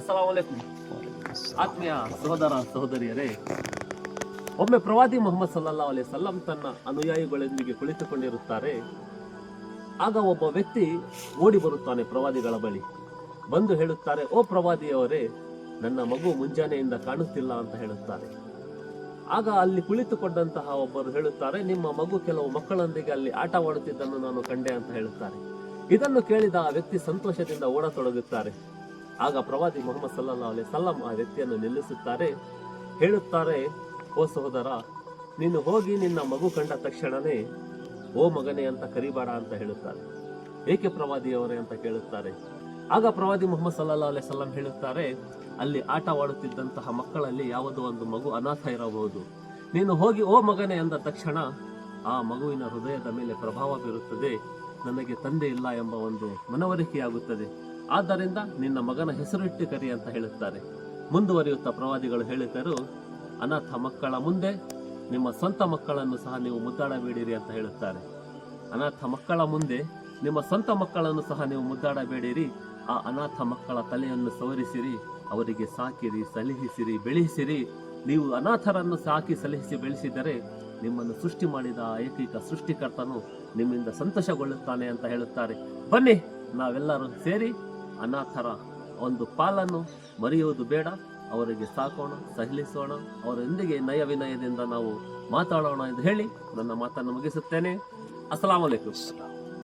ಅಸ್ಸಲಾಮು ಅಲೈಕುಂ. ಆತ್ಮೀಯ ಸಹೋದರ ಸಹೋದರಿಯರೇ, ಒಮ್ಮೆ ಪ್ರವಾದಿ ಮುಹಮ್ಮದ್ ಸಲ್ಲಲ್ಲಾಹು ಅಲೈಹಿ ವಸಲ್ಲಂ ತನ್ನ ಅನುಯಾಯಿಗಳೊಂದಿಗೆ ಕುಳಿತುಕೊಂಡಿರುತ್ತಾರೆ. ಆಗ ಒಬ್ಬ ವ್ಯಕ್ತಿ ಓಡಿ ಬರುತ್ತಾನೆ ಪ್ರವಾದಿಗಳ ಬಳಿ. ಬಂದು ಹೇಳುತ್ತಾರೆ, ಓ ಪ್ರವಾದಿಯವರೇ, ನನ್ನ ಮಗು ಮುಂಜಾನೆಯಿಂದ ಕಾಣುತ್ತಿಲ್ಲ ಅಂತ ಹೇಳುತ್ತಾರೆ. ಆಗ ಅಲ್ಲಿ ಕುಳಿತುಕೊಂಡಂತಹ ಒಬ್ಬರು ಹೇಳುತ್ತಾರೆ, ನಿಮ್ಮ ಮಗು ಕೆಲವು ಮಕ್ಕಳೊಂದಿಗೆ ಅಲ್ಲಿ ಆಟವಾಡುತ್ತಿದ್ದನ್ನು ನಾನು ಕಂಡೆ ಅಂತ ಹೇಳುತ್ತಾರೆ. ಇದನ್ನು ಕೇಳಿದ ಆ ವ್ಯಕ್ತಿ ಸಂತೋಷದಿಂದ ಓಡತೊಡಗುತ್ತಾರೆ. ಆಗ ಪ್ರವಾದಿ ಮುಹಮ್ಮದ್ ಸಲ್ಲಲ್ಲಾಹು ಅಲೈಹಿ ವಸಲ್ಲಂ ಆ ವ್ಯಕ್ತಿಯನ್ನು ನಿಲ್ಲಿಸುತ್ತಾರೆ. ಹೇಳುತ್ತಾರೆ, ಓ ಸಹೋದರ, ನೀನು ಹೋಗಿ ನಿನ್ನ ಮಗು ಕಂಡ ತಕ್ಷಣನೇ ಓ ಮಗನೇ ಅಂತ ಕರಿಬೇಡ ಅಂತ ಹೇಳುತ್ತಾರೆ. ಏಕೆ ಪ್ರವಾದಿಯವರೇ ಅಂತ ಕೇಳುತ್ತಾರೆ. ಆಗ ಪ್ರವಾದಿ ಮುಹಮ್ಮದ್ ಸಲ್ಲಲ್ಲಾಹು ಅಲೈಹಿ ವಸಲ್ಲಂ ಹೇಳುತ್ತಾರೆ, ಅಲ್ಲಿ ಆಟವಾಡುತ್ತಿದ್ದಂತಹ ಮಕ್ಕಳಲ್ಲಿ ಯಾವುದೋ ಒಂದು ಮಗು ಅನಾಥ ಇರಬಹುದು. ನೀನು ಹೋಗಿ ಓ ಮಗನೇ ಅಂದ ತಕ್ಷಣ ಆ ಮಗುವಿನ ಹೃದಯದ ಮೇಲೆ ಪ್ರಭಾವ ಬೀರುತ್ತದೆ. ನನಗೆ ತಂದೆ ಇಲ್ಲ ಎಂಬ ಒಂದು ಮನವರಿಕೆಯಾಗುತ್ತದೆ. ಆದ್ದರಿಂದ ನಿನ್ನ ಮಗನ ಹೆಸರಿಟ್ಟು ಕರಿ ಅಂತ ಹೇಳುತ್ತಾರೆ. ಮುಂದುವರಿಯುತ್ತಾ ಪ್ರವಾದಿಗಳು ಹೇಳುತ್ತಾರೆ, ಅನಾಥ ಮಕ್ಕಳ ಮುಂದೆ ನಿಮ್ಮ ಸ್ವಂತ ಮಕ್ಕಳನ್ನು ಸಹ ನೀವು ಮುದ್ದಾಡಬೇಡಿರಿ ಅಂತ ಹೇಳುತ್ತಾರೆ. ಅನಾಥ ಮಕ್ಕಳ ಮುಂದೆ ನಿಮ್ಮ ಸ್ವಂತ ಮಕ್ಕಳನ್ನು ಸಹ ನೀವು ಮುದ್ದಾಡಬೇಡಿರಿ. ಆ ಅನಾಥ ಮಕ್ಕಳ ತಲೆಯನ್ನು ಸವರಿಸಿರಿ, ಅವರಿಗೆ ಸಾಕಿರಿ, ಸಲಹಿಸಿರಿ, ಬೆಳೆಸಿರಿ. ನೀವು ಅನಾಥರನ್ನು ಸಾಕಿ ಸಲಹಿಸಿ ಬೆಳೆಸಿದರೆ ನಿಮ್ಮನ್ನು ಸೃಷ್ಟಿ ಮಾಡಿದ ಏಕೈಕ ಸೃಷ್ಟಿಕರ್ತನು ನಿಮ್ಮಿಂದ ಸಂತೋಷಗೊಳ್ಳುತ್ತಾನೆ ಅಂತ ಹೇಳುತ್ತಾರೆ. ಬನ್ನಿ ನಾವೆಲ್ಲರೂ ಸೇರಿ ಅನಾಥರ ಒಂದು ಪಾಲನ್ನು ಮರೆಯುವುದು ಬೇಡ, ಅವರಿಗೆ ಸಾಕೋಣ, ಸಹಿಸೋಣ, ಅವರೊಂದಿಗೆ ನಯ ವಿನಯದಿಂದ ನಾವು ಮಾತಾಡೋಣ ಎಂದು ಹೇಳಿ ನನ್ನ ಮಾತನ್ನು ಮುಗಿಸುತ್ತೇನೆ. ಅಸ್ಸಲಾಮು ಅಲೈಕುಂ.